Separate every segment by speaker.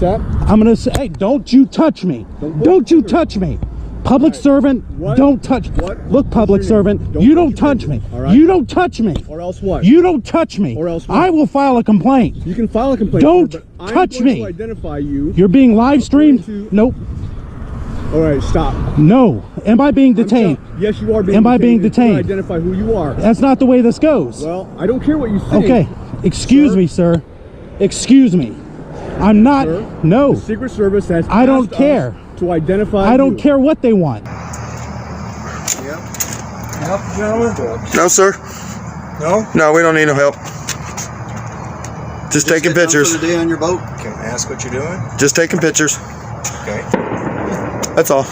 Speaker 1: I'm gonna say, hey, don't you touch me. Don't you touch me. Public servant, don't touch. Look, public servant, you don't touch me. You don't touch me.
Speaker 2: Or else what?
Speaker 1: You don't touch me.
Speaker 2: Or else what?
Speaker 1: I will file a complaint.
Speaker 2: You can file a complaint.
Speaker 1: Don't
Speaker 2: but
Speaker 1: touch
Speaker 2: I'm going
Speaker 1: me.
Speaker 2: to identify you.
Speaker 1: You're being live streamed. Nope.
Speaker 2: All right, stop.
Speaker 1: No. Am I being detained?
Speaker 2: Yes, you are being detained.
Speaker 1: Am I being detained?
Speaker 2: Identify who you are.
Speaker 1: That's not the way this goes.
Speaker 2: Well, I don't care what you say.
Speaker 1: Okay. Excuse me, sir. Excuse me. I'm not.
Speaker 2: Sir,
Speaker 1: no.
Speaker 2: The Secret Service has.
Speaker 1: I don't care.
Speaker 2: To identify.
Speaker 1: I don't care what they want.
Speaker 3: Help, gentlemen?
Speaker 4: No, sir.
Speaker 3: No?
Speaker 4: No, we don't need no help. Just taking pictures.
Speaker 3: For the day on your boat. Can I ask what you're doing?
Speaker 4: Just taking pictures.
Speaker 3: Okay.
Speaker 4: That's all.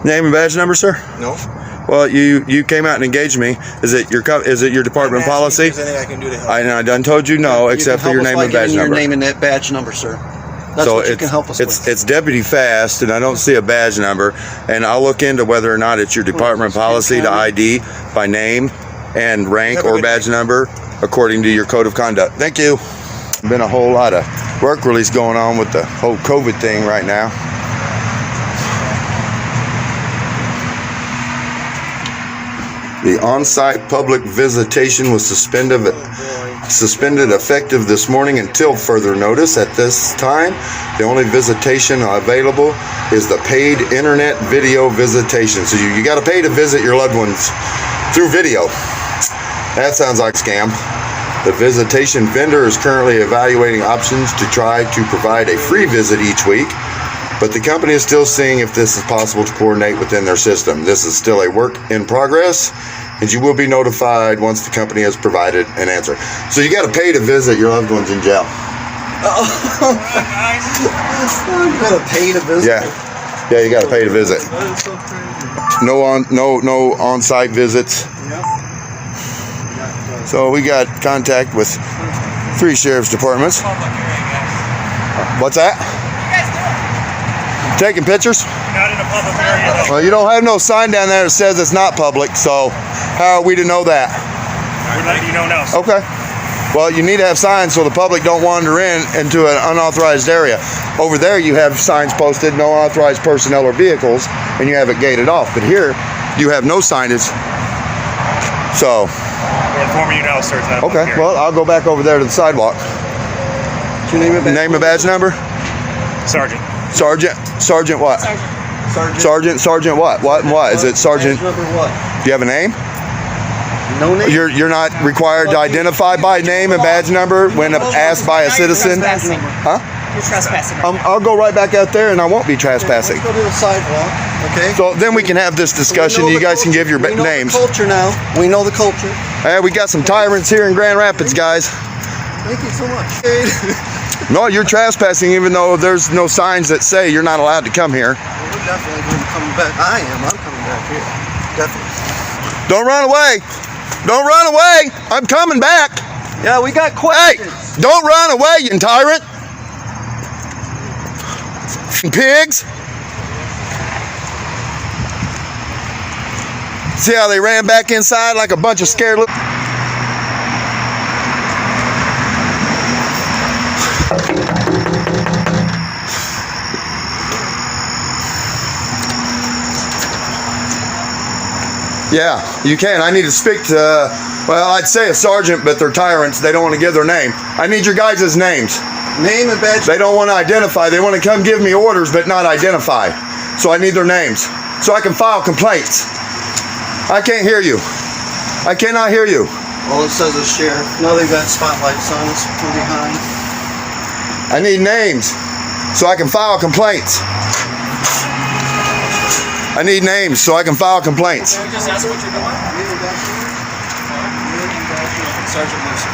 Speaker 4: Name and badge number, sir?
Speaker 3: No.
Speaker 4: Well, you came out and engaged me. Is it your department policy?
Speaker 3: If there's anything I can do to help.
Speaker 4: I done told you no, except for your name and badge number.
Speaker 3: Your name and that badge number, sir. That's
Speaker 4: So
Speaker 3: what you can help us with.
Speaker 4: it's Deputy Fast, and I don't see a badge number, and I'll look into whether or not it's your department policy to ID by name and rank or badge number according to your code of conduct. Thank you. Been a whole lot of work release going on with the whole COVID thing right now. The on-site public visitation was suspended effective this morning until further notice. At this time, the only visitation available is the paid internet video visitation. So you got to pay to visit your loved ones through video. That sounds like a scam. The visitation vendor is currently evaluating options to try to provide a free visit each week, but the company is still seeing if this is possible to coordinate within their system. This is still a work in progress, and you will be notified once the company has provided an answer. So you got to pay to visit your loved ones in jail.
Speaker 3: You gotta pay to visit.
Speaker 4: Yeah, you got to pay to visit.
Speaker 3: That is so crazy.
Speaker 4: No on-site visits. So we got contact with 3 sheriff's departments. What's that? Taking pictures?
Speaker 5: Not in a public area.
Speaker 4: Well, you don't have no sign down there that says it's not public, so how are we to know that?
Speaker 5: We're letting you know now. Sir.
Speaker 4: Okay. Well, you need to have signs so the public don't wander into an unauthorized area. Over there, you have signs posted, no unauthorized personnel or vehicles, and you have it gated off. But here, you have no signage. So.
Speaker 5: We're informing you now, sir. It's not a
Speaker 4: Okay.
Speaker 5: public area.
Speaker 4: Well, I'll go back over there to the sidewalk.
Speaker 3: What's your name and badge?
Speaker 4: Name and badge number?
Speaker 5: Sergeant.
Speaker 4: Sergeant what? Sergeant what? What and what? Is it Sergeant?
Speaker 3: Badge number what?
Speaker 4: Do you have a name?
Speaker 3: No name?
Speaker 4: You're not required to identify by name and badge number when asked by a citizen? Huh?
Speaker 6: You're trespassing.
Speaker 4: I'll go right back out there and I won't be trespassing.
Speaker 3: Let's go to the sidewalk, okay?
Speaker 4: So then we can have this discussion. You guys can give your names.
Speaker 3: We know the culture now. We know the culture.
Speaker 4: Hey, we got some tyrants here in Grand Rapids, guys.
Speaker 3: Thank you so much.
Speaker 4: No, you're trespassing even though there's no signs that say you're not allowed to come here.
Speaker 3: Well, we're definitely going to come back. I'm coming back here. Definitely.
Speaker 4: Don't run away. Don't run away. I'm coming back.
Speaker 3: Yeah, we got questions.
Speaker 4: Hey, don't run away, you tyrant. Pigs. See how they ran back inside like a bunch of scared little... Yeah, you can. I need to speak to, well, I'd say a sergeant, but they're tyrants. They don't want to give their name. I need your guys' names.
Speaker 3: Name and badge.
Speaker 4: They don't want to identify. They want to come give me orders, but not identify. So I need their names so I can file complaints. I can't hear you. I cannot hear you.
Speaker 3: All it says is sheriff. Now they've got spotlights on us from behind.
Speaker 4: I need names so I can file complaints. I need names so I can file complaints.
Speaker 5: Can we just ask what you're doing? Sergeant Mercer.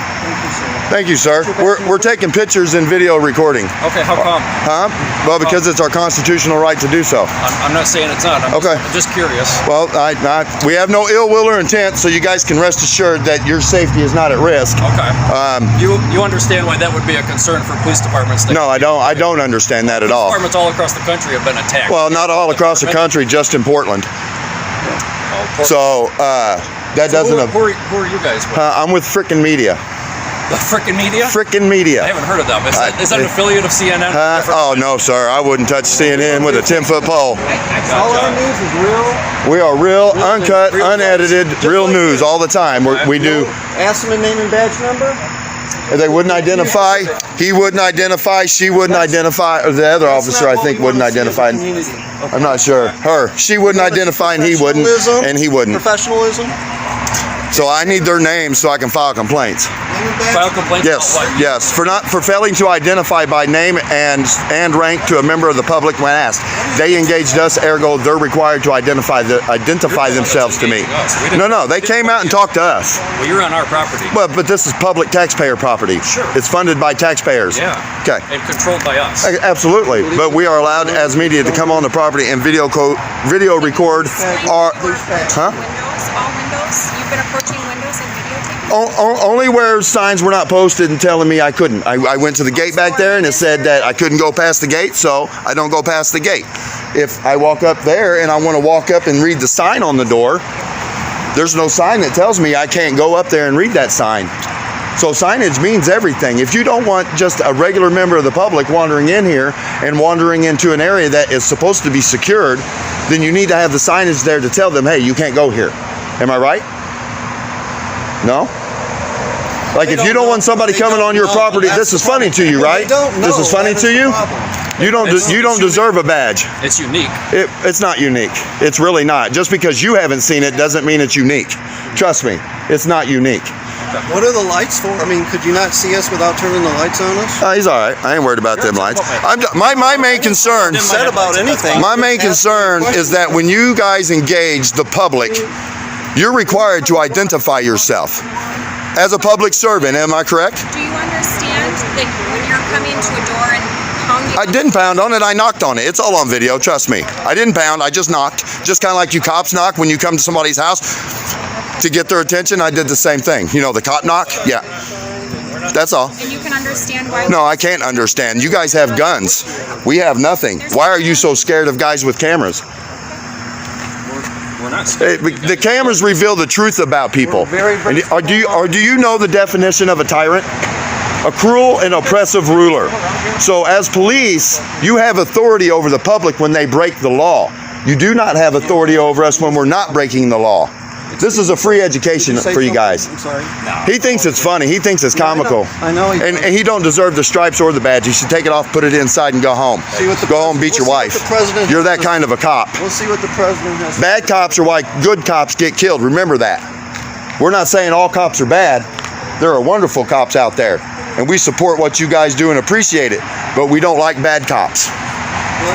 Speaker 4: Thank you, sir. We're taking pictures and video recording.
Speaker 5: Okay, how come?
Speaker 4: Huh? Well, because it's our constitutional right to do so.
Speaker 5: I'm not saying it's not. I'm just curious.
Speaker 4: Well, we have no ill will or intent, so you guys can rest assured that your safety is not at risk.
Speaker 5: Okay. You understand why that would be a concern for police departments?
Speaker 4: No, I don't. I don't understand that at all.
Speaker 5: Departments all across the country have been attacked.
Speaker 4: Well, not all across the country, just in Portland. So that doesn't.
Speaker 5: Who are you guys with?
Speaker 4: I'm with frickin' media.
Speaker 5: The frickin' media?
Speaker 4: Frickin'
Speaker 5: I
Speaker 4: media.
Speaker 5: haven't heard of them. Is that an affiliate of CNN?
Speaker 4: Oh, no, sir. I wouldn't touch CNN with a 10-foot pole.
Speaker 3: All our news is real.
Speaker 4: We are real, uncut, unedited, real news all the time. We do.
Speaker 3: Ask them a name and badge number.
Speaker 4: They wouldn't identify. He wouldn't identify. She wouldn't identify. Or the other officer, I think, wouldn't identify. I'm not sure. Her. She wouldn't identify, and he wouldn't. And he wouldn't.
Speaker 3: Professionalism.
Speaker 4: So I need their names so I can file complaints.
Speaker 5: File complaints?
Speaker 4: Yes,
Speaker 5: about what?
Speaker 4: yes. For failing to identify by name and rank to a member of the public when asked. They engaged us, ergo they're required to identify themselves to me. No, they came out and talked to us.
Speaker 5: Well, you're on our property.
Speaker 4: But this is public taxpayer property.
Speaker 5: Sure.
Speaker 4: It's funded by taxpayers.
Speaker 5: Yeah.
Speaker 4: Okay.
Speaker 5: And controlled by us.
Speaker 4: Absolutely. But we are allowed as media to come on the property and video record our
Speaker 6: All windows? You've been approaching windows and videotaping?
Speaker 4: only where signs were not posted and telling me I couldn't. I went to the gate back there and it said that I couldn't go past the gate, so I don't go past the gate. If I walk up there and I want to walk up and read the sign on the door, there's no sign that tells me I can't go up there and read that sign. So signage means everything. If you don't want just a regular member of the public wandering in here and wandering into an area that is supposed to be secured, then you need to have the signage there to tell them, hey, you can't go here. Am I right? No? Like if you don't want somebody coming on your property, this is funny to you, right? This is funny to you? You don't deserve a badge.
Speaker 5: It's unique.
Speaker 4: It's not unique. It's really not. Just because you haven't seen it doesn't mean it's unique. Trust me, it's not unique.
Speaker 3: What are the lights for? I mean, could you not see us without turning the lights on us?
Speaker 4: He's all right. I ain't worried about them lights. My main concern.
Speaker 3: Said about anything.
Speaker 4: My main concern is that when you guys engage the public, you're required to identify yourself as a public servant. Am I correct?
Speaker 6: Do you understand that when you're coming to a door and pounding?
Speaker 4: I didn't pound on it. I knocked on it. It's all on video. Trust me. I didn't pound. I just knocked. Just kind of like you cops knock when you come to somebody's house to get their attention. I did the same thing. You know, the cop knock? Yeah. That's all.
Speaker 6: And you can understand why?
Speaker 4: No, I can't understand. You guys have guns. We have nothing. Why are you so scared of guys with cameras?
Speaker 5: We're not scared.
Speaker 4: The cameras reveal the truth about people. And do you know the definition of a tyrant? A cruel and oppressive ruler. So as police, you have authority over the public when they break the law. You do not have authority over us when we're not breaking the law. This is a free education for you guys.
Speaker 3: I'm sorry.
Speaker 4: He thinks it's funny. He thinks it's comical.
Speaker 3: I know.
Speaker 4: And he don't deserve the stripes or the badge. He should take it off, put it inside, and go home. Go home, beat your wife. You're that kind of a cop.
Speaker 3: We'll see what the president has to say.
Speaker 4: Bad cops are why good cops get killed. Remember that. We're not saying all cops are bad. There are wonderful cops out there. And we support what you guys do and appreciate it. But we don't like bad cops.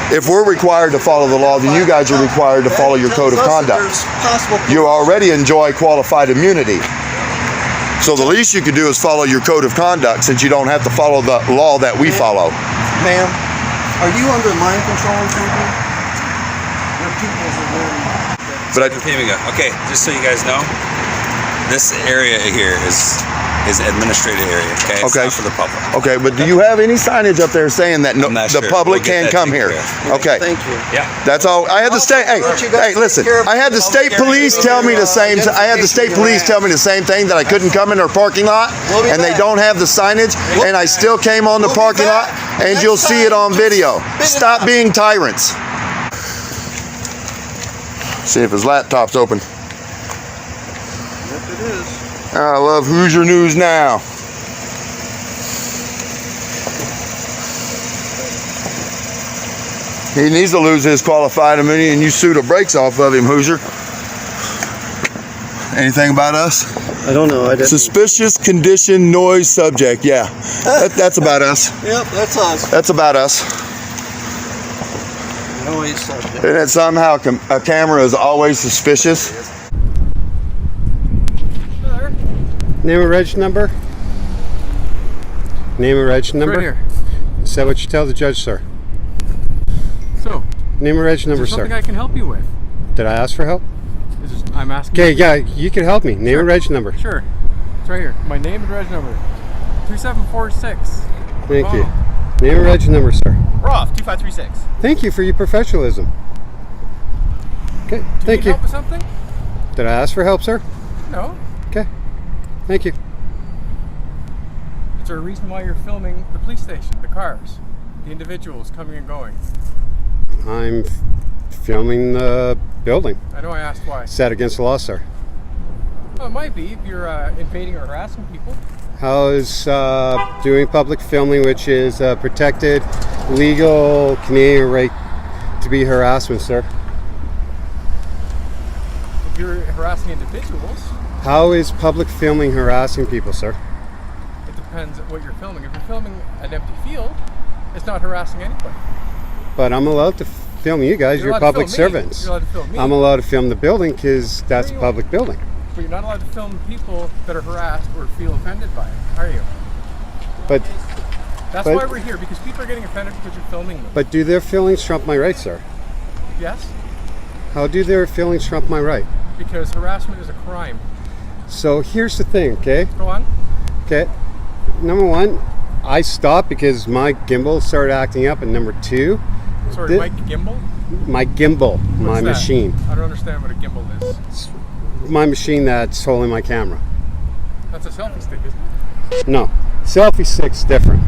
Speaker 4: If we're required to follow the law, then you guys are required to follow your code of conduct. You already enjoy qualified immunity. So the least you could do is follow your code of conduct, since you don't have to follow the law that we follow.
Speaker 3: Ma'am, are you under mind control or something? Your pupils are very...
Speaker 4: But
Speaker 7: Okay, just so you guys know, this area here is administrative area, okay? It's
Speaker 4: Okay.
Speaker 7: not for the public.
Speaker 4: Okay, but do you have any signage up there saying that
Speaker 7: I'm not
Speaker 4: the
Speaker 7: sure.
Speaker 4: public
Speaker 7: We'll get
Speaker 4: can't
Speaker 7: that
Speaker 4: come
Speaker 7: taken
Speaker 4: here?
Speaker 7: care of.
Speaker 4: Okay.
Speaker 3: Thank you.
Speaker 5: Yeah.
Speaker 4: That's all. I had the state. Hey, listen. I had the state police tell me the same. I had the state police tell me the same thing, that I couldn't come in their parking lot, and they don't have the signage, and I still came on the parking lot, and you'll see it on video. Stop being tyrants. See if his laptop's open.
Speaker 3: Yep, it is.
Speaker 4: I love Hoosier News Now. He needs to lose his qualified immunity, and you sue the brakes off of him, Hoosier. Anything about us?
Speaker 3: I don't know. I didn't.
Speaker 4: Suspicious condition noise subject. Yeah, that's about us.
Speaker 3: Yep, that's us.
Speaker 4: That's about us.
Speaker 3: Noise subject.
Speaker 4: And that somehow a camera is always suspicious.
Speaker 8: Name and reg number? Name and reg number?
Speaker 9: Right here.
Speaker 8: Is that what you tell the judge, sir?
Speaker 9: So,
Speaker 8: Name and reg
Speaker 9: is
Speaker 8: number,
Speaker 9: there something
Speaker 8: sir.
Speaker 9: I can help you with?
Speaker 8: Did I ask for help?
Speaker 9: I'm asking.
Speaker 8: Okay, yeah, you can help me. Name and reg number.
Speaker 9: Sure. It's right here. My name and reg number. 2746.
Speaker 8: Thank you.
Speaker 9: Oh.
Speaker 8: Name and reg number, sir.
Speaker 5: Roth 2536.
Speaker 8: Thank you for your professionalism. Okay,
Speaker 9: Do
Speaker 8: thank
Speaker 9: need
Speaker 8: you.
Speaker 9: help with something?
Speaker 8: Did I ask for help, sir?
Speaker 9: No.
Speaker 8: Okay, thank you.
Speaker 9: Is there a reason why you're filming the police station, the cars, the individuals coming and going?
Speaker 8: I'm filming the building.
Speaker 9: I know I asked why.
Speaker 8: Is that against the law, sir?
Speaker 9: Well, it might be if you're invading or harassing people.
Speaker 8: How is doing public filming, which is a protected, legal Canadian right to be harassment, sir?
Speaker 9: If you're harassing individuals,
Speaker 8: How is public filming harassing people, sir?
Speaker 9: it depends on what you're filming. If you're filming an empty field, it's not harassing anybody.
Speaker 8: But I'm allowed to film you guys. You're
Speaker 9: allowed to
Speaker 8: public
Speaker 9: film me.
Speaker 8: servants.
Speaker 9: You're allowed to film me.
Speaker 8: I'm allowed to film the building because that's a public building.
Speaker 9: But you're not allowed to film people that are harassed or feel offended by it, are you?
Speaker 8: But
Speaker 9: That's
Speaker 8: But-
Speaker 9: why we're here, because people are getting offended because you're filming them.
Speaker 8: but do their feelings trump my right, sir?
Speaker 9: Yes?
Speaker 8: How do their feelings trump my right?
Speaker 9: Because harassment is a crime.
Speaker 8: So here's the thing, okay?
Speaker 9: Go on.
Speaker 8: Okay. Number one, I stopped because my gimbal started acting up, and number two,
Speaker 9: Sorry, Mike Gimbal?
Speaker 8: my gimbal, my
Speaker 9: What's that?
Speaker 8: machine,
Speaker 9: I don't understand what a gimbal is.
Speaker 8: my machine that's holding my camera.
Speaker 9: That's a selfie stick, isn't it?
Speaker 8: No, selfie stick's different.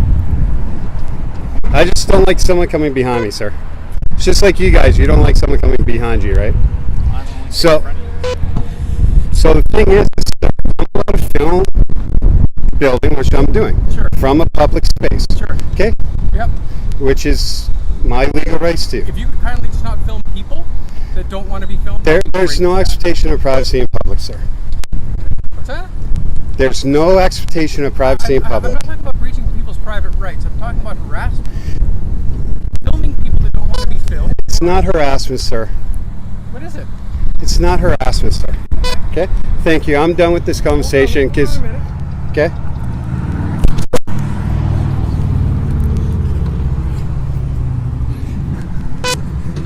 Speaker 8: I just don't like someone coming behind me, sir. It's just like you guys. You don't like someone coming behind you, right? So the thing is, I'm allowed to film building, which I'm doing,
Speaker 9: Sure.
Speaker 8: from a public space.
Speaker 9: Sure.
Speaker 8: Okay,
Speaker 9: Yep.
Speaker 8: which is my legal rights to.
Speaker 9: If you could kindly just not film people that don't want to be filmed.
Speaker 8: There's no expectation of privacy in public, sir.
Speaker 9: What's that?
Speaker 8: There's no expectation of privacy in
Speaker 9: I'm
Speaker 8: public.
Speaker 9: not talking about breaching people's private rights. I'm talking about harassment. Filming people that don't want to be filmed.
Speaker 8: It's not harassment, sir.
Speaker 9: What is it?
Speaker 8: It's not harassment, sir. Okay? Thank you. I'm done with this conversation.
Speaker 9: Hold on a minute.
Speaker 8: Okay?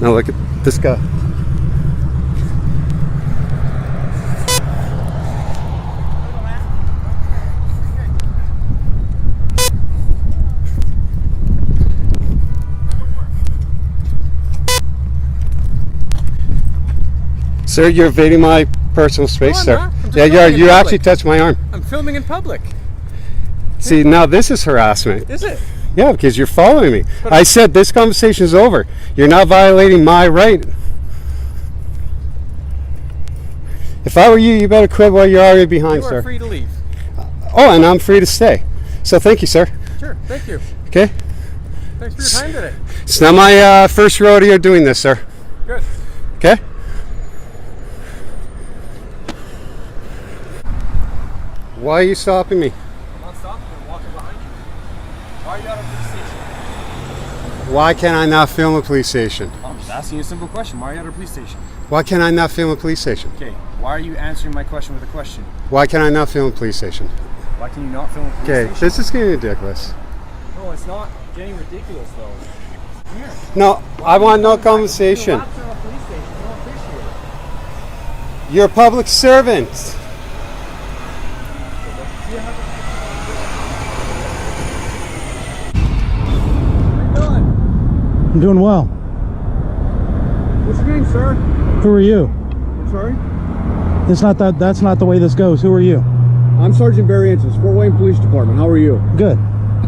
Speaker 8: Now look at this guy. Sir, you're invading my personal space,
Speaker 9: No, I'm
Speaker 8: sir.
Speaker 9: not. I'm just
Speaker 8: Yeah,
Speaker 9: filming in
Speaker 8: you
Speaker 9: public.
Speaker 8: actually touched my arm.
Speaker 9: I'm filming in public.
Speaker 8: See, now this is harassment.
Speaker 9: Is it?
Speaker 8: Yeah, because you're following me.
Speaker 9: But
Speaker 8: I said this conversation is over. You're not violating my right. If I were you, you better quit while you're already behind,
Speaker 9: You are
Speaker 8: sir.
Speaker 9: free to leave.
Speaker 8: Oh, and I'm free to stay. So thank you, sir.
Speaker 9: Sure. Thank you.
Speaker 8: Okay?
Speaker 9: Thanks for your time today.
Speaker 8: It's not my first rodeo doing this, sir.
Speaker 9: Good.
Speaker 8: Okay? Why are you stopping me?
Speaker 9: I'm not stopping. I'm walking behind you. Why are you out of the police station?
Speaker 8: Why can I not film a police station?
Speaker 10: I'm just asking you a simple question. Why are you at a police station?
Speaker 8: Why can I not film a police station?
Speaker 10: Okay. Why are you answering my question with a question?
Speaker 8: Why can I not film a police station?
Speaker 10: Why can you not film a police
Speaker 8: Okay,
Speaker 10: station?
Speaker 8: this is getting ridiculous.
Speaker 10: No, it's not getting ridiculous though. Here.
Speaker 8: No, I want no
Speaker 10: You're
Speaker 8: conversation.
Speaker 10: lapsed on a police station. I don't appreciate it.
Speaker 8: You're a public servant.
Speaker 1: I'm doing well.
Speaker 2: What's your name, sir?
Speaker 1: Who are you?
Speaker 2: I'm sorry?
Speaker 1: That's not the way this goes. Who are you?
Speaker 2: I'm Sergeant Barry Ensign, Fort Wayne Police Department. How are you?
Speaker 1: Good.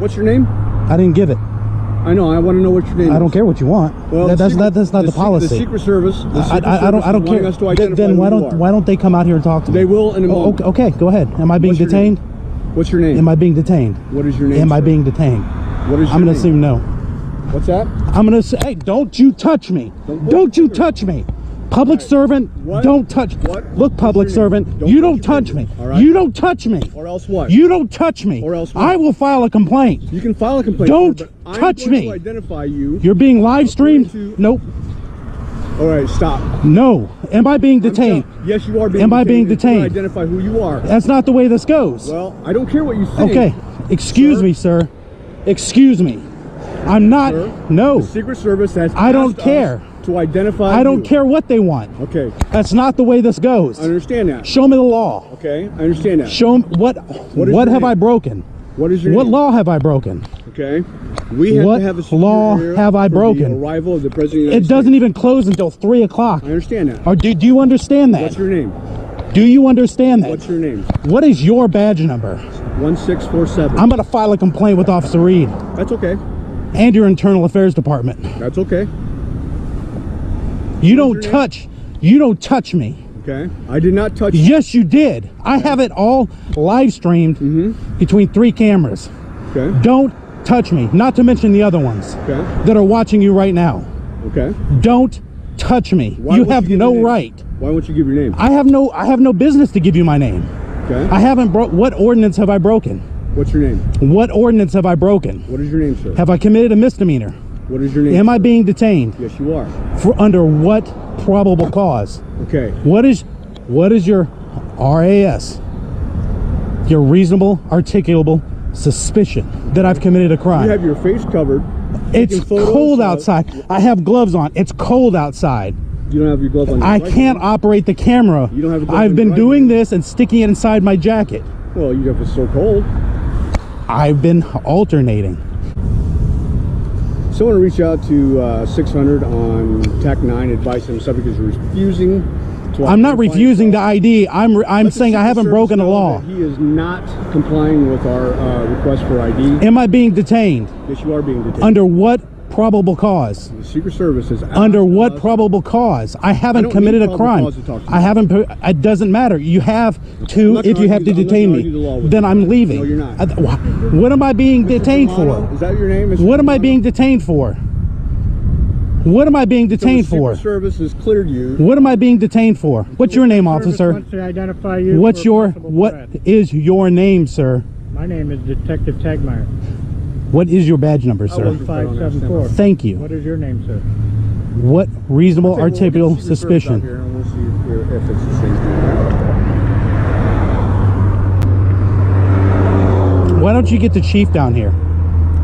Speaker 2: What's your name?
Speaker 1: I didn't give it.
Speaker 2: I know. I want to know what your name is.
Speaker 1: I don't care what you want.
Speaker 2: Well,
Speaker 1: that's not the policy.
Speaker 2: The Secret Service.
Speaker 1: I don't care.
Speaker 2: Us to identify
Speaker 1: Then why
Speaker 2: who you are.
Speaker 1: don't they come out here and talk to me?
Speaker 2: They will in a
Speaker 1: Oh,
Speaker 2: moment.
Speaker 1: okay, go ahead. Am I being
Speaker 2: What's your
Speaker 1: detained?
Speaker 2: What's your name?
Speaker 1: Am I being detained?
Speaker 2: What is your name?
Speaker 1: Am I
Speaker 2: sir?
Speaker 1: being detained?
Speaker 2: What is your
Speaker 1: I'm gonna
Speaker 2: name?
Speaker 1: assume no.
Speaker 2: What's that?
Speaker 1: I'm gonna say, hey, don't you touch me. Don't you touch me. Public servant,
Speaker 2: What?
Speaker 1: don't touch.
Speaker 2: What?
Speaker 1: Look, public
Speaker 2: What's your name?
Speaker 1: servant,
Speaker 2: Don't
Speaker 1: you
Speaker 2: touch
Speaker 1: don't
Speaker 2: your
Speaker 1: touch me.
Speaker 2: name. All right.
Speaker 1: You don't touch me.
Speaker 2: Or else what?
Speaker 1: You don't touch me.
Speaker 2: Or else what?
Speaker 1: I will file a complaint.
Speaker 2: You can file a complaint.
Speaker 1: Don't
Speaker 2: sir, but
Speaker 1: touch
Speaker 2: I'm going
Speaker 1: me.
Speaker 2: to identify you.
Speaker 1: You're being live streamed.
Speaker 2: According to-
Speaker 1: Nope.
Speaker 2: All right, stop.
Speaker 1: No. Am I being detained?
Speaker 2: Yes, you are being
Speaker 1: Am I being
Speaker 2: You're trying to
Speaker 1: detained?
Speaker 2: identify who you are.
Speaker 1: That's not the way this goes.
Speaker 2: Well, I don't care what you say.
Speaker 1: Okay. Excuse
Speaker 2: Sir?
Speaker 1: me, sir. Excuse me. I'm not.
Speaker 2: Sir,
Speaker 1: No.
Speaker 2: The Secret Service has
Speaker 1: I don't
Speaker 2: asked us
Speaker 1: care.
Speaker 2: to identify
Speaker 1: I don't
Speaker 2: you.
Speaker 1: care what they want.
Speaker 2: Okay,
Speaker 1: That's not the way this goes.
Speaker 2: I understand that.
Speaker 1: Show me the law.
Speaker 2: Okay, I understand that.
Speaker 1: Show me what
Speaker 2: is
Speaker 1: what
Speaker 2: your
Speaker 1: have
Speaker 2: name?
Speaker 1: I broken?
Speaker 2: What is your
Speaker 1: What
Speaker 2: name?
Speaker 1: law have I broken?
Speaker 2: Okay, we have
Speaker 1: What
Speaker 2: to have a
Speaker 1: law
Speaker 2: security
Speaker 1: have I
Speaker 2: for
Speaker 1: broken?
Speaker 2: The arrival of the President of the
Speaker 1: It
Speaker 2: United
Speaker 1: doesn't
Speaker 2: States.
Speaker 1: even close until 3 o'clock.
Speaker 2: I understand that.
Speaker 1: Or do you understand that?
Speaker 2: What's your name?
Speaker 1: Do you understand that?
Speaker 2: What's your name?
Speaker 1: What is your badge number?
Speaker 2: 1647.
Speaker 1: I'm going to file a complaint with Officer Reed
Speaker 2: That's okay.
Speaker 1: and your Internal Affairs Department.
Speaker 2: That's okay.
Speaker 1: You don't touch me.
Speaker 2: Okay. I did not touch you.
Speaker 1: Yes, you did. I have it all live streamed between 3 cameras.
Speaker 2: Okay.
Speaker 1: Don't touch me. Not to mention the other ones that are watching you right now.
Speaker 2: Okay.
Speaker 1: Don't touch me.
Speaker 2: Why
Speaker 1: You
Speaker 2: won't
Speaker 1: have
Speaker 2: give
Speaker 1: no
Speaker 2: your name?
Speaker 1: right.
Speaker 2: Why won't you give your name?
Speaker 1: I have no business to give you my name.
Speaker 2: Okay.
Speaker 1: I haven't what ordinance have I broken?
Speaker 2: What's your name?
Speaker 1: What ordinance have I broken?
Speaker 2: What is your name, sir?
Speaker 1: Have I committed a misdemeanor?
Speaker 2: What is your name?
Speaker 1: Am I being detained?
Speaker 2: Yes, you are.
Speaker 1: For under what probable cause?
Speaker 2: Okay.
Speaker 1: What is your RAS? Your reasonable articulable suspicion that I've committed a crime.
Speaker 2: You have your face covered.
Speaker 1: It's cold outside. I have gloves on. It's cold outside.
Speaker 2: You don't have your gloves on.
Speaker 1: I can't operate the camera.
Speaker 2: You don't have a glove
Speaker 1: I've
Speaker 2: on
Speaker 1: been
Speaker 2: your
Speaker 1: doing
Speaker 2: right
Speaker 1: this and sticking it inside my jacket.
Speaker 2: Well, you have it's so cold.
Speaker 1: I've been alternating.
Speaker 2: Someone reach out to 600 on TAC 9. Advice him subject is refusing to.
Speaker 1: I'm not refusing the ID. I'm saying I haven't broken the law.
Speaker 2: He is not complying with our request for ID.
Speaker 1: Am I being detained?
Speaker 2: Yes, you are being detained.
Speaker 1: Under what probable cause?
Speaker 2: The Secret Service is
Speaker 1: Under what probable cause? I haven't committed a crime. I haven't. It doesn't matter. You have to. If you have to detain me, then I'm leaving.
Speaker 2: No, you're not.
Speaker 1: What am I being detained for?
Speaker 2: Is that your name? Mr.
Speaker 1: What am I being detained for? What am I being detained
Speaker 2: so the
Speaker 1: for?
Speaker 2: Secret Service has cleared you.
Speaker 1: What am I being detained for? What's your name, officer?
Speaker 11: Wants to identify you.
Speaker 1: What is your name, sir?
Speaker 11: My name is Detective Tagmeyer.
Speaker 1: What is your badge number, sir?
Speaker 11: 1574.
Speaker 1: Thank you.
Speaker 11: What is your name, sir?
Speaker 1: What reasonable articulable suspicion?
Speaker 2: We'll see if it's the same thing.
Speaker 1: Why don't you get the chief down here?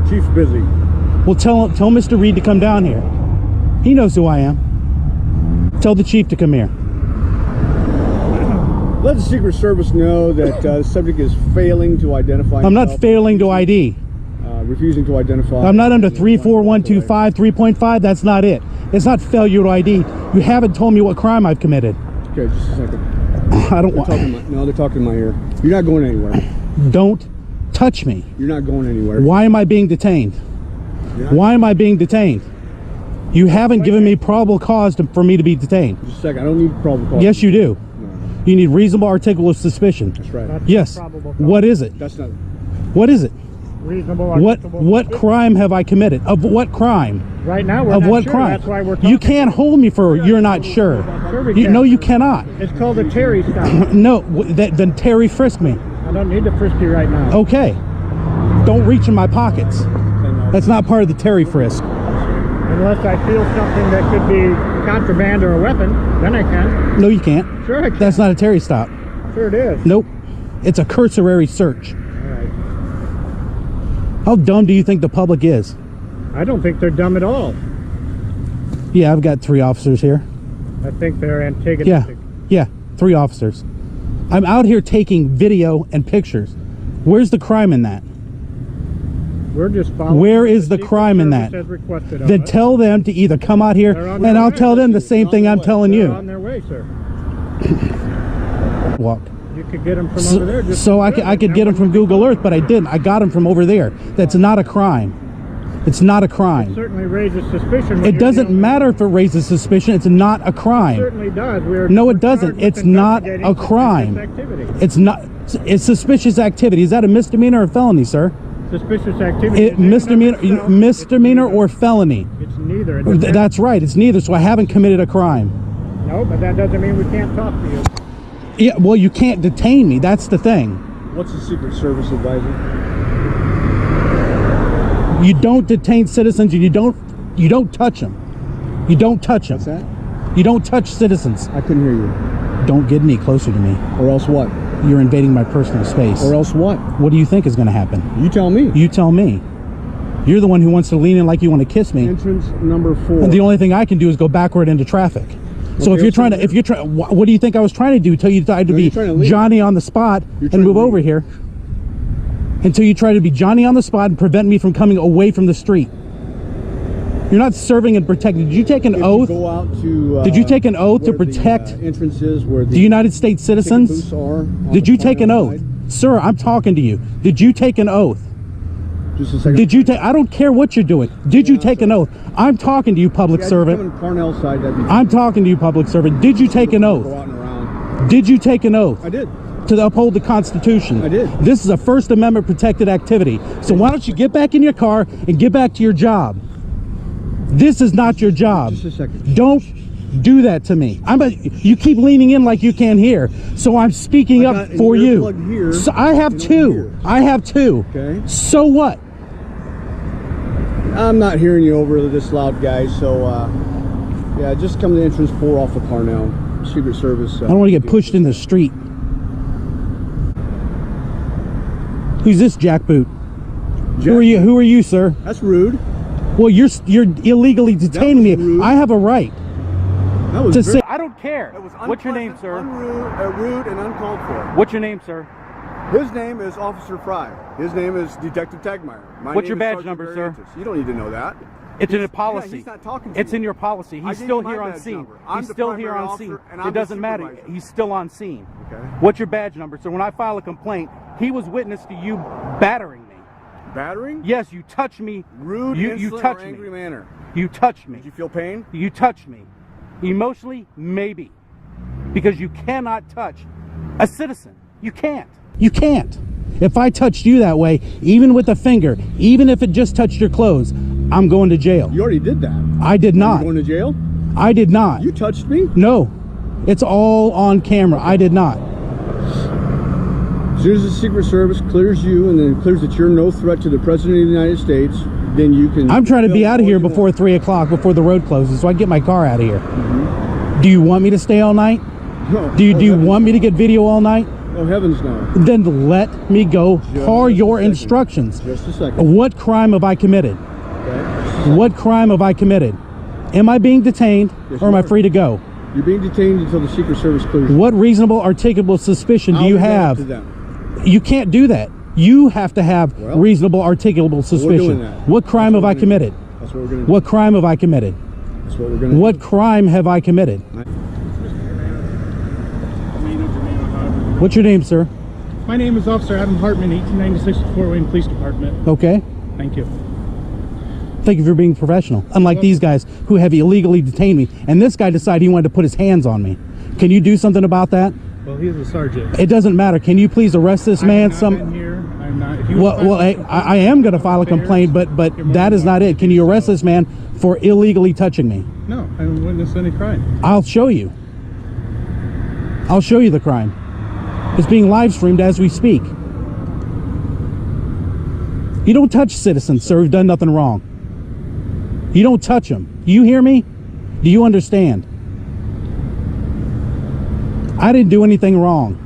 Speaker 2: Chief's busy.
Speaker 1: Well, tell Mr. Reed to come down here. He knows who I am. Tell the chief to come here.
Speaker 2: Let the Secret Service know that the subject is failing to identify.
Speaker 1: I'm not failing to ID.
Speaker 2: Refusing to identify.
Speaker 1: I'm not under 34125 3.5. That's not it. It's not failure to ID. You haven't told me what crime I've committed.
Speaker 2: Okay, just a second.
Speaker 1: I don't want.
Speaker 2: No, they're talking in my ear. You're not going anywhere.
Speaker 1: Don't touch me.
Speaker 2: You're not going anywhere.
Speaker 1: Why am I being detained? Why am I being detained? You haven't given me probable cause for me to be detained.
Speaker 2: Just a second. I don't need probable cause.
Speaker 1: Yes, you do. No. You need reasonable articulable suspicion.
Speaker 2: That's right.
Speaker 1: Yes. What is it?
Speaker 2: That's not.
Speaker 1: What is it?
Speaker 11: Reasonable.
Speaker 1: What crime have I committed? Of what crime?
Speaker 11: Right now, we're
Speaker 1: of
Speaker 11: not
Speaker 1: what
Speaker 11: sure.
Speaker 1: crime?
Speaker 11: That's why we're talking.
Speaker 1: You can't hold me for you're not sure.
Speaker 11: Sure we can.
Speaker 1: No, you cannot.
Speaker 11: It's called a Terry stop.
Speaker 1: No, then Terry frisk me.
Speaker 11: I don't need to frisk you right now.
Speaker 1: Okay. Don't reach in my pockets. That's not part of the Terry frisk.
Speaker 11: Unless I feel something that could be contraband or a weapon, then I can.
Speaker 1: No, you can't.
Speaker 11: Sure I can.
Speaker 1: That's not a Terry stop.
Speaker 11: Sure it is.
Speaker 1: Nope. It's a cursory search.
Speaker 11: All right.
Speaker 1: How dumb do you think the public is?
Speaker 11: I don't think they're dumb at all.
Speaker 1: Yeah, I've got 3 officers here.
Speaker 11: I think they're antagonistic.
Speaker 1: Yeah, 3 officers. I'm out here taking video and pictures. Where's the crime in that?
Speaker 11: We're just following.
Speaker 1: Where is the crime in that? Then tell them to either come out here, and I'll tell them the same thing I'm telling you.
Speaker 11: They're on their way, sir.
Speaker 1: Walk.
Speaker 11: You could get them from over there. Just
Speaker 1: so I could get them from Google Earth, but I didn't. I got them from over there. That's not a crime. It's not a crime.
Speaker 11: It certainly raises suspicion.
Speaker 1: It doesn't matter if it raises suspicion. It's not a crime.
Speaker 11: It certainly does.
Speaker 1: No, it doesn't. It's not a crime. It's not. It's suspicious activity. Is that a misdemeanor or felony, sir?
Speaker 11: Suspicious activity.
Speaker 1: Misdemeanor or felony?
Speaker 11: It's neither.
Speaker 1: That's right. It's neither. So I haven't committed a crime.
Speaker 11: No, but that doesn't mean we can't talk to you.
Speaker 1: Yeah. Well, you can't detain me. That's the thing.
Speaker 2: What's the Secret Service advising?
Speaker 1: You don't detain citizens. And you don't touch them. You don't touch them.
Speaker 2: What's that?
Speaker 1: You don't touch citizens.
Speaker 2: I couldn't hear you.
Speaker 1: Don't get any closer to me.
Speaker 2: Or else what?
Speaker 1: You're invading my personal space.
Speaker 2: Or else what?
Speaker 1: What do you think is going to happen?
Speaker 2: You tell me.
Speaker 1: You tell me. You're the one who wants to lean in like you want to kiss me.
Speaker 2: Entrance number 4.
Speaker 1: And the only thing I can do is go backward into traffic. So if you're trying to, what do you think I was trying to do? Until you tried to be Johnny on the spot and move over here. Until you try to be Johnny on the spot and prevent me from coming away from the street. You're not serving and protecting. Did you take an oath?
Speaker 2: Go out to,
Speaker 1: did you take an oath to
Speaker 2: where
Speaker 1: protect
Speaker 2: the, entrances where
Speaker 1: the United States citizens? Did you take an oath? Sir, I'm talking to you. Did you take an oath?
Speaker 2: Just a second.
Speaker 1: Did you take? I don't care what you're doing. Did you take an oath? I'm talking to you, public servant. I'm talking to you, public servant. Did you take an oath? Did you take an oath?
Speaker 2: I did.
Speaker 1: To uphold the Constitution.
Speaker 2: I did.
Speaker 1: This is a First Amendment protected activity. So why don't you get back in your car and get back to your job? This is not your job.
Speaker 2: Just a second.
Speaker 1: Don't do that to me. You keep leaning in like you can't hear. So I'm speaking up for you.
Speaker 2: Here,
Speaker 1: so I have two. I have two.
Speaker 2: Okay.
Speaker 1: So what?
Speaker 2: I'm not hearing you over this loud, guys. So yeah, just come to the entrance, pull off the car now. Secret Service.
Speaker 1: I don't want to get pushed in the street. Who's this jackboot? Who are you? Who are you, sir?
Speaker 2: That's rude.
Speaker 1: Well, you're illegally detaining me.
Speaker 2: Rude.
Speaker 1: I have a right to say.
Speaker 10: I don't care. What's your name, sir?
Speaker 2: Rude and uncalled for.
Speaker 10: What's your name, sir?
Speaker 2: His name is Officer Fry. His name is Detective Tagmeyer.
Speaker 10: What's your badge number, sir?
Speaker 2: You don't need to know that.
Speaker 10: It's in a policy.
Speaker 2: Yeah, he's not talking to
Speaker 10: it's
Speaker 2: me.
Speaker 10: in your policy. He's still here on scene. He's still here on scene. It doesn't matter. He's still on scene.
Speaker 2: Okay.
Speaker 10: What's your badge number? So when I file a complaint, he was witness to you battering me.
Speaker 2: Battering?
Speaker 10: Yes, you touched me.
Speaker 2: Rude,
Speaker 10: you touched
Speaker 2: or angry
Speaker 10: me.
Speaker 2: manner.
Speaker 10: You touched me.
Speaker 2: Did you feel pain?
Speaker 10: You touched me. Emotionally, maybe. Because you cannot touch a citizen. You can't.
Speaker 1: You can't. If I touched you that way, even with a finger, even if it just touched your clothes, I'm going to jail.
Speaker 2: You already did that.
Speaker 1: I did not.
Speaker 2: You going to jail?
Speaker 1: I did not.
Speaker 2: You touched me?
Speaker 1: No. It's all on camera. I did not.
Speaker 2: As soon as the Secret Service clears you and then clears that you're no threat to the President of the United States, then you can...
Speaker 1: I'm trying to be out of here before 3 o'clock, before the road closes, so I can get my car out of here. Do you want me to stay all night?
Speaker 2: No.
Speaker 1: Do you want me to get video all night?
Speaker 2: Oh, heavens no.
Speaker 1: Then let me go per your instructions.
Speaker 2: Just a second.
Speaker 1: What crime have I committed?
Speaker 2: Okay.
Speaker 1: What crime have I committed? Am I being detained or am I free to go?
Speaker 2: You're being detained until the Secret Service clears you.
Speaker 1: What reasonable articulable suspicion do you have? You can't do that. You have to have reasonable articulable suspicion. What crime have I committed?
Speaker 2: That's what we're going to do.
Speaker 1: What crime have I committed?
Speaker 2: That's what we're going to do.
Speaker 1: What crime have I committed? What's your name, sir?
Speaker 11: My name is Officer Adam Hartman, 1896 Fort Wayne Police Department.
Speaker 1: Okay.
Speaker 11: Thank you.
Speaker 1: Thank you for being professional. Unlike these guys who have illegally detained me. And this guy decided he wanted to put his hands on me. Can you do something about that?
Speaker 11: Well, he's a sergeant.
Speaker 1: It doesn't matter. Can you please arrest this man?
Speaker 11: I'm not.
Speaker 1: Well, I am going to file a complaint, but that is not it. Can you arrest this man for illegally touching me?
Speaker 11: No, I haven't witnessed any crime.
Speaker 1: I'll show you. I'll show you the crime. It's being live streamed as we speak. You don't touch citizens, sir, who've done nothing wrong. You don't touch them. Do you hear me? Do you understand? I didn't do anything wrong.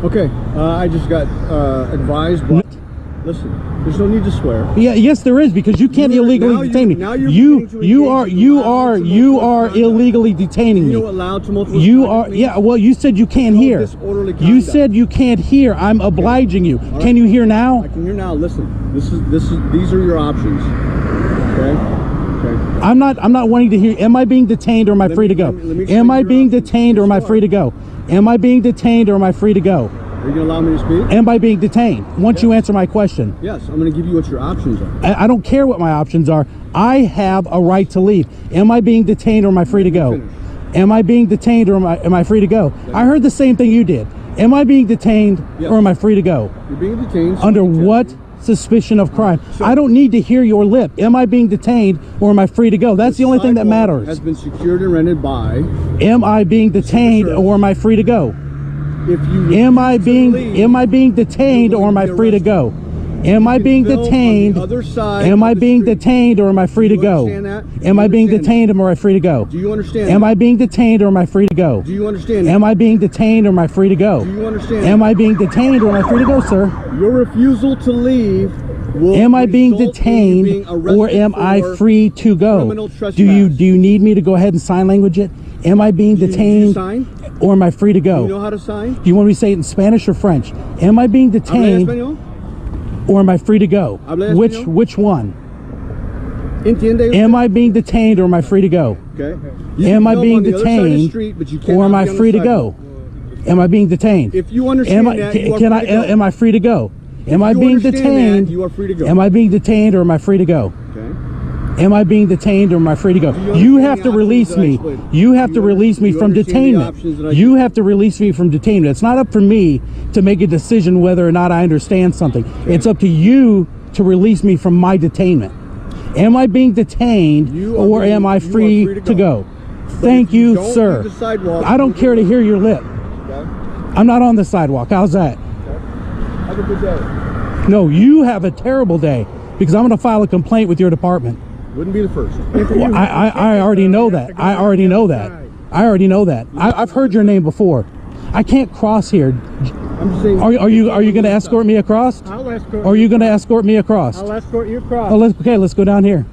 Speaker 2: Okay, I just got advised. But listen, there's no need to swear.
Speaker 1: Yeah, yes, there is, because you can't illegally detain me. You are illegally detaining me. You are. Yeah. Well, you said you can't hear. You said you can't hear. I'm obliging you. Can you hear now?
Speaker 2: I can hear now. Listen, these are your options. Okay.
Speaker 1: I'm not wanting to hear. Am I being detained or am I free to go? Am I being detained or am I free to go? Am I being detained or am I free to go?
Speaker 2: Are you going to allow me to speak?
Speaker 1: Am I being detained? Once you answer my question.
Speaker 2: Yes, I'm going to give you what your options are.
Speaker 1: I don't care what my options are. I have a right to leave. Am I being detained or am I free to go? Am I being detained or am I free to go? I heard the same thing you did. Am I being detained or am I free to go?
Speaker 2: You're being detained.
Speaker 1: Under what suspicion of crime? I don't need to hear your lip. Am I being detained or am I free to go? That's the only thing that matters.
Speaker 2: Has been secured and rented by.
Speaker 1: Am I being detained or am I free to go?
Speaker 2: If you
Speaker 1: am I being detained or am I free to go? Am I being detained? Am I being detained or am I free to go? Am I being detained or am I free to go?
Speaker 2: Do you understand?
Speaker 1: Am I being detained or am I free to go?
Speaker 2: Do you understand?
Speaker 1: Am I being detained or am I free to go?
Speaker 2: Do you understand?
Speaker 1: Am I being detained or am I free to go, sir?
Speaker 2: Your refusal to leave will
Speaker 1: am I being detained or am I free to go? Do you need me to go ahead and sign language it? Am I being detained or am I free to go?
Speaker 2: Do you know how to sign?
Speaker 1: Do you want me to say it in Spanish or French? Am I being detained or am I free to go? Which one?
Speaker 2: Entiende?
Speaker 1: Am I being detained or am I free to go?
Speaker 2: Okay.
Speaker 1: Am I being
Speaker 2: on the other side of the
Speaker 1: detained
Speaker 2: street, but you
Speaker 1: or
Speaker 2: cannot
Speaker 1: am I
Speaker 2: be on the
Speaker 1: free to
Speaker 2: sidewalk.
Speaker 1: go? Am I being detained?
Speaker 2: If you understand that, you are
Speaker 1: can
Speaker 2: free to go.
Speaker 1: am I free to go? Am I
Speaker 2: you
Speaker 1: being
Speaker 2: understand
Speaker 1: detained?
Speaker 2: that, you are free to go.
Speaker 1: Am I being detained or am I free to go?
Speaker 2: Okay.
Speaker 1: Am I being detained or am I free to go? You have to release me. You have to release me from detainment. You have to release me from detainment. It's not up for me to make a decision whether or not I understand something. It's up to you to release me from my detainment. Am I being detained or am I free to go? Thank you, sir. I don't care to hear your lip. I'm not on the sidewalk. How's that?
Speaker 2: Have a good day.
Speaker 1: No, you have a terrible day because I'm going to file a complaint with your department.
Speaker 2: Wouldn't be the first.
Speaker 1: Well, I already know that. I already know that. I already know that. I've heard your name before. I can't cross here.
Speaker 2: I'm just saying.
Speaker 1: Are you going to escort me across?
Speaker 11: I'll escort.
Speaker 1: Are you going to escort me across?
Speaker 11: I'll escort you across.
Speaker 1: Oh, let's go down here.